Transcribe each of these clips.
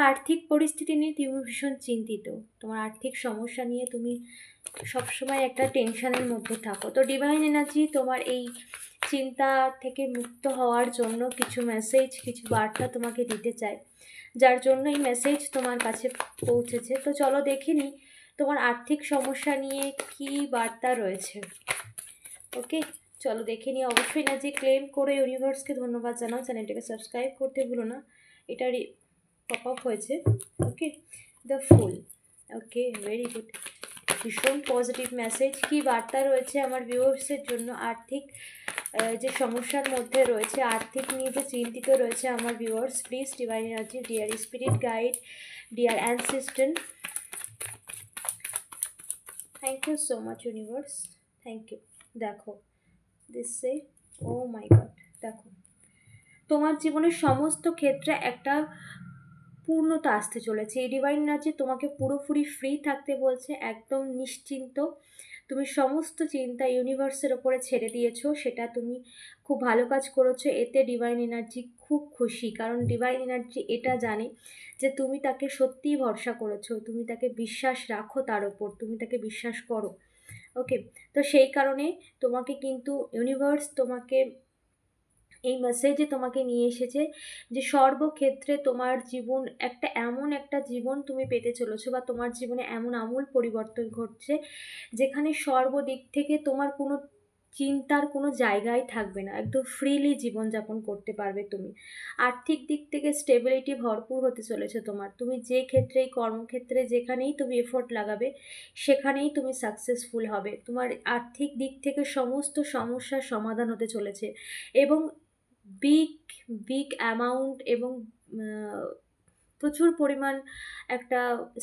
আর্থিক পরিস্থিতি নিয়ে তুমি ভীষণ চিন্তিত। তোমার আর্থিক সমস্যা নিয়ে তুমি সবসময় একটা টেনশনের মধ্যে থাকো। তো ডিভাইন এনার্জি তোমার এই চিন্তা থেকে মুক্ত হওয়ার জন্য কিছু মেসেজ, কিছু বার্তা তোমাকে দিতে চায়, যার জন্য এই মেসেজ তোমার কাছে পৌঁছেছে। তো চলো দেখে নিই তোমার আর্থিক সমস্যা নিয়ে কি বার্তা রয়েছে। ওকে, চলো দেখে নিই। অবশ্যই এনার্জি ক্লেম করে ইউনিভার্সকে ধন্যবাদ জানাও। চ্যানেলটাকে সাবস্ক্রাইব করতে ভুলো না। এটার পপ আপ হয়েছে। Okay, the full. Okay, very good. ভীষণ পজিটিভ মেসেজ। কি বার্তা রয়েছে আমার ভিউয়ার্সের জন্য? আর্থিক যে সমস্যার মধ্যে রয়েছে, আর্থিক নিয়ে যে চিন্তিত রয়েছে আমার viewers, please divine energy, dear spirit guide, dear ancestors, thank you so much universe, thank you. দেখো this say, oh my god, দেখো তোমার জীবনের সমস্ত ক্ষেত্রে একটা পূর্ণতা আসতে চলেছে। এই ডিভাইন এনার্জি তোমাকে পুরোপুরি ফ্রি থাকতে বলছে, একদম নিশ্চিন্ত। তুমি সমস্ত চিন্তা ইউনিভার্সের ওপরে ছেড়ে দিয়েছো, সেটা তুমি খুব ভালো কাজ করেছো। এতে ডিভাইন এনার্জি খুব খুশি, কারণ ডিভাইন এনার্জি এটা জানে যে তুমি তাকে সত্যিই ভরসা করেছো, তুমি তাকে বিশ্বাস রাখো, তার ওপর তুমি তাকে বিশ্বাস করো। ওকে, তো সেই কারণে তোমাকে কিন্তু ইউনিভার্স তোমাকে এই মেসেজে তোমাকে নিয়ে এসেছে যে সর্বক্ষেত্রে তোমার জীবন একটা এমন একটা জীবন তুমি পেতে চলেছো, বা তোমার জীবনে এমন আমূল পরিবর্তন ঘটছে যেখানে সর্বদিক থেকে তোমার কোনো চিন্তার কোনো জায়গায় থাকবে না। একদম ফ্রিলি জীবনযাপন করতে পারবে তুমি। আর্থিক দিক থেকে স্টেবিলিটি ভরপুর হতে চলেছে তোমার। তুমি যে ক্ষেত্রেই, কর্মক্ষেত্রে যেখানেই তুমি এফোর্ট লাগাবে সেখানেই তুমি সাকসেসফুল হবে। তোমার আর্থিক দিক থেকে সমস্ত সমস্যার সমাধান হতে চলেছে, এবং বিগ বিগ অ্যামাউন্ট এবং প্রচুর পরিমাণ একটা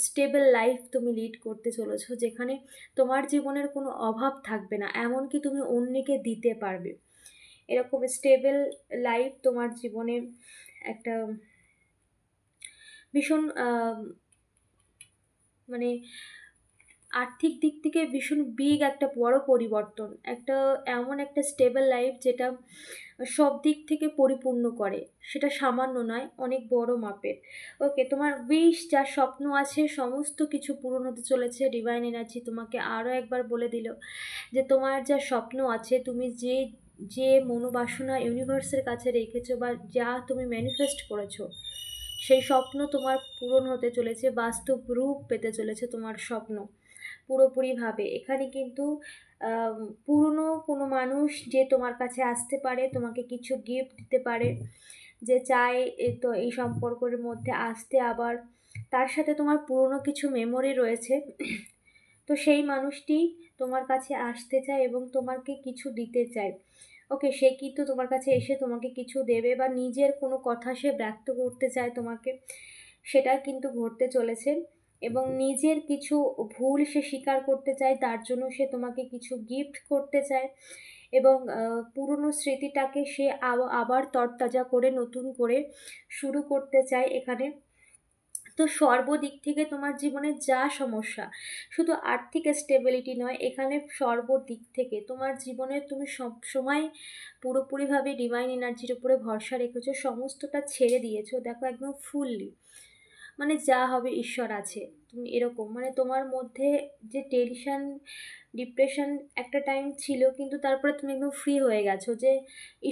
স্টেবল লাইফ তুমি লিড করতে চলেছো, যেখানে তোমার জীবনের কোনো অভাব থাকবে না, এমনকি তুমি অন্যকে দিতে পারবে। এরকম স্টেবল লাইফ তোমার জীবনে একটা ভীষণ মানে আর্থিক দিক থেকে ভীষণ বিগ একটা বড় পরিবর্তন, একটা এমন একটা স্টেবল লাইফ যেটা সব দিক থেকে পরিপূর্ণ করে, সেটা সামান্য নয়, অনেক বড় মাপের। ওকে, তোমার উইশ, যা স্বপ্ন আছে সমস্ত কিছু পূরণ হতে চলেছে। ডিভাইন এনার্জি তোমাকে আরও একবার বলে দিল যে তোমার যা স্বপ্ন আছে, তুমি যে যে মনোবাসনা ইউনিভার্সের কাছে রেখেছো, বা যা তুমি ম্যানিফেস্ট করেছো, সেই স্বপ্ন তোমার পূরণ হতে চলেছে, বাস্তব রূপ পেতে চলেছে তোমার স্বপ্ন পুরোপুরিভাবে। এখানে কিন্তু পুরনো কোনো মানুষ যে তোমার কাছে আসতে পারে, তোমাকে কিছু গিফট দিতে পারে, যে চায় তো এই সম্পর্কের মধ্যে আসতে, আবার তার সাথে তোমার পুরনো কিছু মেমোরি রয়েছে। তো সেই মানুষটি তোমার কাছে আসতে চায় এবং তোমাকে কিছু দিতে চায়। ওকে, সে কিন্তু তোমার কাছে এসে তোমাকে কিছু দেবে, বা নিজের কোনো কথা সে ব্যক্ত করতে চায় তোমাকে, সেটা কিন্তু ঘটতে চলেছে। এবং নিজের কিছু ভুল সে স্বীকার করতে চায়, তার জন্য সে তোমাকে কিছু গিফট করতে চায়, এবং পুরনো স্মৃতিটাকে সে আবার তরতাজা করে নতুন করে শুরু করতে চায় এখানে। তো সর্বদিক থেকে তোমার জীবনে যা সমস্যা, শুধু আর্থিক স্টেবিলিটি নয়, এখানে সর্বদিক থেকে তোমার জীবনে তুমি সব সময় পুরোপুরিভাবে ডিভাইন এনার্জির উপরে ভরসা রেখেছো, সমস্তটা ছেড়ে দিয়েছো। দেখো একদম ফুললি, মানে যা হবে ঈশ্বর আছে, তুমি এরকম, মানে তোমার মধ্যে যে টেনশন, ডিপ্রেশন একটা টাইম ছিল, কিন্তু তারপরে তুমি একদম ফ্রি হয়ে গেছো যে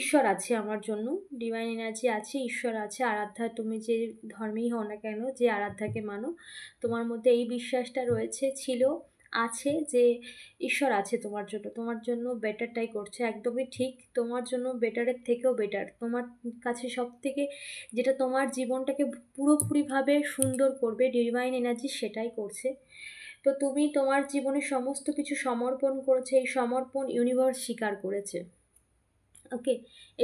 ঈশ্বর আছে আমার জন্য, ডিভাইন এনার্জি আছে, ঈশ্বর আছে। আরাধ্যা, তুমি যে ধর্মেই হও না কেন, যে আরাধ্যাকে মানো, তোমার মধ্যে এই বিশ্বাসটা রয়েছে, ছিল, আছে, যে ঈশ্বর আছে তোমার জন্য, তোমার জন্য বেটারটাই করছে। একদমই ঠিক, তোমার জন্য বেটারের থেকেও বেটার, তোমার কাছে সব থেকে যেটা তোমার জীবনটাকে পুরোপুরিভাবে সুন্দর করবে, ডিভাইন এনার্জি সেটাই করছে। তো তুমি তোমার জীবনে সমস্ত কিছু সমর্পণ করেছে, এই সমর্পণ ইউনিভার্স স্বীকার করেছে। ওকে,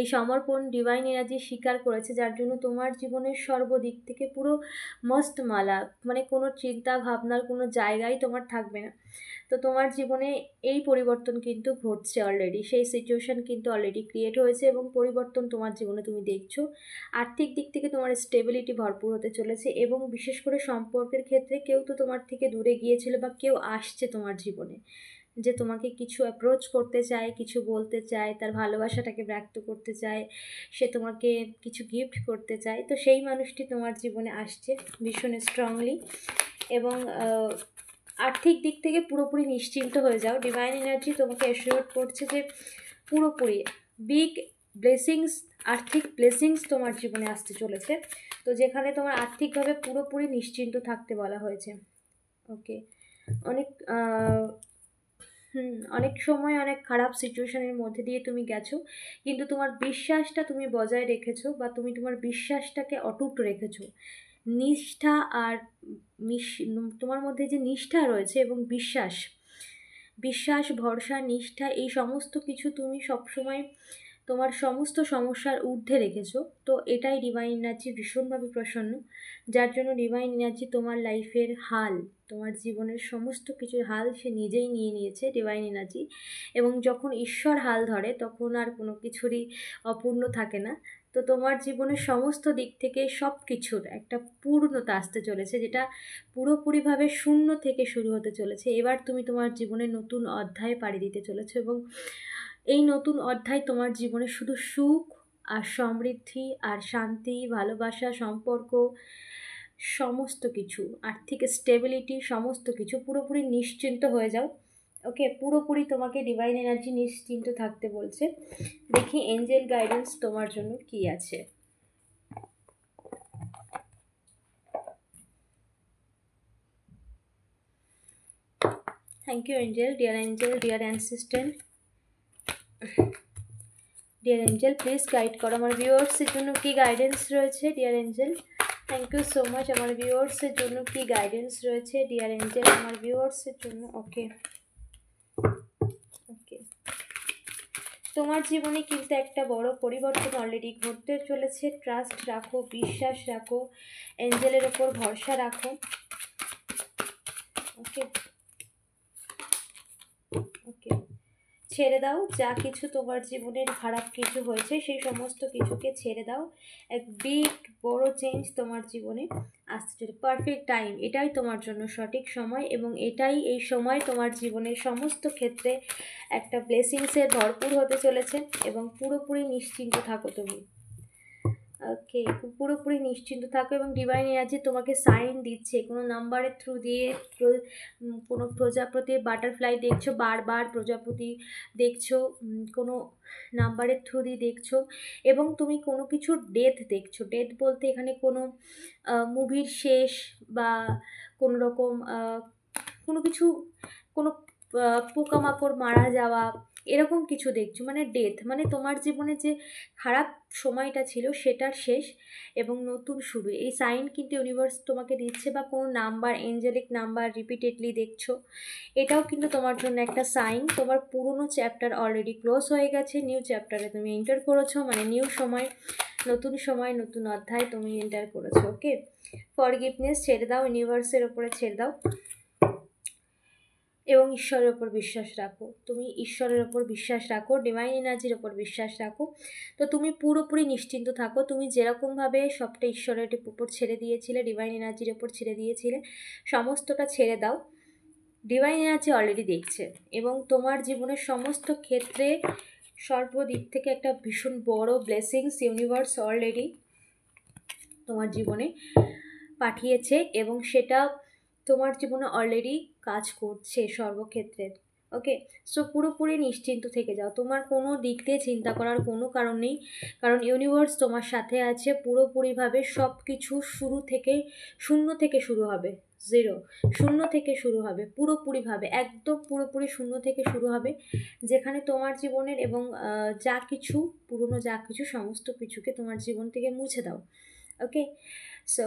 এই সমর্পণ ডিভাইন এনার্জি স্বীকার করেছে, যার জন্য তোমার জীবনের সর্বদিক থেকে পুরো মস্ত মালা, মানে কোনো চিন্তা ভাবনার কোনো জায়গায় তোমার থাকবে না। তো তোমার জীবনে এই পরিবর্তন কিন্তু ঘটছে অলরেডি, সেই সিচুয়েশন কিন্তু অলরেডি ক্রিয়েট হয়েছে, এবং পরিবর্তন তোমার জীবনে তুমি দেখছো। আর্থিক দিক থেকে তোমার স্টেবিলিটি ভরপুর হতে চলেছে, এবং বিশেষ করে সম্পর্কের ক্ষেত্রে কেউ তো তোমার থেকে দূরে গিয়েছিল, বা কেউ আসছে তোমার জীবনে, যে তোমাকে কিছু অ্যাপ্রোচ করতে চায়, কিছু বলতে চায়, তার ভালোবাসাটাকে ব্যক্ত করতে চায়, সে তোমাকে কিছু গিফট করতে চায়। তো সেই মানুষটি তোমার জীবনে আসছে ভীষণ স্ট্রংলি। এবং আর্থিক দিক থেকে পুরোপুরি নিশ্চিন্ত হয়ে যাও। ডিভাইন এনার্জি তোমাকে অ্যাসিওর করছে যে পুরোপুরি বিগ ব্লেসিংস, আর্থিক ব্লেসিংস তোমার জীবনে আসতে চলেছে। তো যেখানে তোমার আর্থিকভাবে পুরোপুরি নিশ্চিন্ত থাকতে বলা হয়েছে। ওকে, অনেক অনেক সময় অনেক খারাপ সিচুয়েশনের মধ্যে দিয়ে তুমি গেছো, কিন্তু তোমার বিশ্বাসটা তুমি বজায় রেখেছো, বা তুমি তোমার বিশ্বাসটাকে অটুট রেখেছো। নিষ্ঠা আর তোমার মধ্যে যে নিষ্ঠা রয়েছে এবং বিশ্বাস, বিশ্বাস, ভরসা, নিষ্ঠা, এই সমস্ত কিছু তুমি সবসময় তোমার সমস্ত সমস্যার ঊর্ধ্বে রেখেছো। তো এটাই ডিভাইন এনার্জি ভীষণভাবে প্রসন্ন, যার জন্য ডিভাইন এনার্জি তোমার লাইফের হাল, তোমার জীবনের সমস্ত কিছুর হাল সে নিজেই নিয়ে নিয়েছে ডিভাইন এনার্জি। এবং যখন ঈশ্বর হাল ধরে তখন আর কোনো কিছুরই অপূর্ণ থাকে না। তো তোমার জীবনের সমস্ত দিক থেকে সব কিছুর একটা পূর্ণতা আসতে চলেছে, যেটা পুরোপুরিভাবে শূন্য থেকে শুরু হতে চলেছে। এবার তুমি তোমার জীবনে নতুন অধ্যায় পাড়ি দিতে চলেছো, এবং এই নতুন অধ্যায় তোমার জীবনে শুধু সুখ আর সমৃদ্ধি আর শান্তি, ভালোবাসা, সম্পর্ক, সমস্ত কিছু, আর্থিক স্টেবিলিটি, সমস্ত কিছু পুরোপুরি নিশ্চিন্ত হয়ে যাও। ওকে, পুরোপুরি তোমাকে ডিভাইন এনার্জি নিশ্চিন্ত থাকতে বলছে। দেখি এঞ্জেল গাইডেন্স তোমার জন্য কি আছে। Thank you angel, dear angel, dear ancestors, dear angel please guide করো আমার ভিউয়ার্সের জন্য কি গাইডেন্স রয়েছে। Dear angel, thank you so much. আমার ভিউয়ার্সের জন্য কি গাইডেন্স রয়েছে ডিয়ার এঞ্জেল আমার ভিউয়ার্সের জন্য। ওকে ওকে, তোমার জীবনে কিন্তু একটা বড় পরিবর্তন অলরেডি ঘটতে চলেছে। ট্রাস্ট রাখো, বিশ্বাস রাখো, এঞ্জেলের ওপর ভরসা রাখো। ওকে ওকে, ছেড়ে দাও যা কিছু তোমার জীবনের খারাপ কিছু হয়েছে, সেই সমস্ত কিছুকে ছেড়ে দাও। এক বিগ বড় চেঞ্জ তোমার জীবনে আসতে চলে। পারফেক্ট টাইম, এটাই তোমার জন্য সঠিক সময়, এবং এটাই এই সময় তোমার জীবনের সমস্ত ক্ষেত্রে একটা ব্লেসিংসের ভরপুর হতে চলেছে। এবং পুরোপুরি নিশ্চিন্ত থাকো তুমি। ওকে, পুরোপুরি নিশ্চিন্ত থাকো। এবং ডিভাইন এনার্জি তোমাকে সাইন দিচ্ছে, কোনো নাম্বারের থ্রু দিয়ে, কোনো প্রজাপতি বাটারফ্লাই দেখছো, বারবার প্রজাপতি দেখছো, কোনো নাম্বারের থ্রু দিয়ে দেখছো, এবং তুমি কোনো কিছুর ডেথ দেখছো। ডেথ বলতে এখানে কোনো মুভির শেষ, বা কোনো রকম কোনো কিছু, কোনো পোকামাকড় মারা যাওয়া, এরকম কিছু দেখছো। মানে ডেথ মানে তোমার জীবনে যে খারাপ সময়টা ছিল সেটার শেষ এবং নতুন শুরু, এই সাইন কিন্তু ইউনিভার্স তোমাকে দিচ্ছে। বা কোনো নাম্বার, এঞ্জেলিক নাম্বার রিপিটেডলি দেখছো, এটাও কিন্তু তোমার জন্য একটা সাইন। তোমার পুরনো চ্যাপ্টার অলরেডি ক্লোজ হয়ে গেছে, নিউ চ্যাপ্টারে তুমি এন্টার করেছো, মানে নিউ সময়, নতুন অধ্যায় তুমি এন্টার করেছো। ওকে, ফরগিভনেস ছেড়ে দাও, ইউনিভার্সের ওপরে ছেড়ে দাও, এবং ঈশ্বরের ওপর বিশ্বাস রাখো। তুমি ঈশ্বরের ওপর বিশ্বাস রাখো, ডিভাইন এনার্জির ওপর বিশ্বাস রাখো। তো তুমি পুরোপুরি নিশ্চিন্ত থাকো। তুমি যেরকমভাবে সবটা ঈশ্বরের উপর ছেড়ে দিয়েছিলে, ডিভাইন এনার্জির ওপর ছেড়ে দিয়েছিলে, সমস্তটা ছেড়ে দাও। ডিভাইন এনার্জি অলরেডি দেখছে, এবং তোমার জীবনের সমস্ত ক্ষেত্রে সর্বদিক থেকে একটা ভীষণ বড় ব্লেসিংস ইউনিভার্স অলরেডি তোমার জীবনে পাঠিয়েছে, এবং সেটা তোমার জীবনে অলরেডি কাজ করছে সর্বক্ষেত্রে। ওকে, সো পুরোপুরি নিশ্চিন্ত থেকে যাও। তোমার কোনো দিক দিয়ে চিন্তা করার কোনো কারণ নেই, কারণ ইউনিভার্স তোমার সাথে আছে পুরোপুরিভাবে। সব কিছু শুরু থেকে, শূন্য থেকে শুরু হবে, শূন্য থেকে শুরু হবে পুরোপুরিভাবে, একদম পুরোপুরি শূন্য থেকে শুরু হবে, যেখানে তোমার জীবনের এবং যা কিছু পুরনো, যা কিছু সমস্ত কিছুকে তোমার জীবন থেকে মুছে দাও। ওকে, সো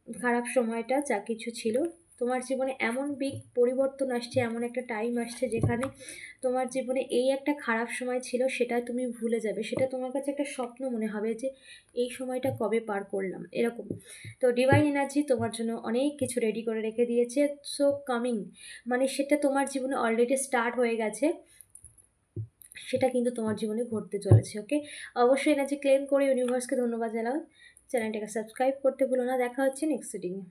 খারাপ সময়টা যা কিছু ছিল তোমার জীবনে, এমন বিগ পরিবর্তন আসছে, এমন একটা টাইম আসছে যেখানে তোমার জীবনে এই একটা খারাপ সময় ছিল সেটা তুমি ভুলে যাবে। সেটা তোমার কাছে একটা স্বপ্ন মনে হবে যে এই সময়টা কবে পার করলাম, এরকম। তো ডিভাইন এনার্জি তোমার জন্য অনেক কিছু রেডি করে রেখে দিয়েছে। সো কামিং, মানে সেটা তোমার জীবনে অলরেডি স্টার্ট হয়ে গেছে, সেটা কিন্তু তোমার জীবনে ঘটতে চলেছে। ওকে, অবশ্যই এনার্জি ক্লেম করে ইউনিভার্সকে ধন্যবাদ জানাও। চ্যানেলটাকে সাবস্ক্রাইব করতে ভুলো না। দেখা হচ্ছে নেক্সট রিডিংয়ে।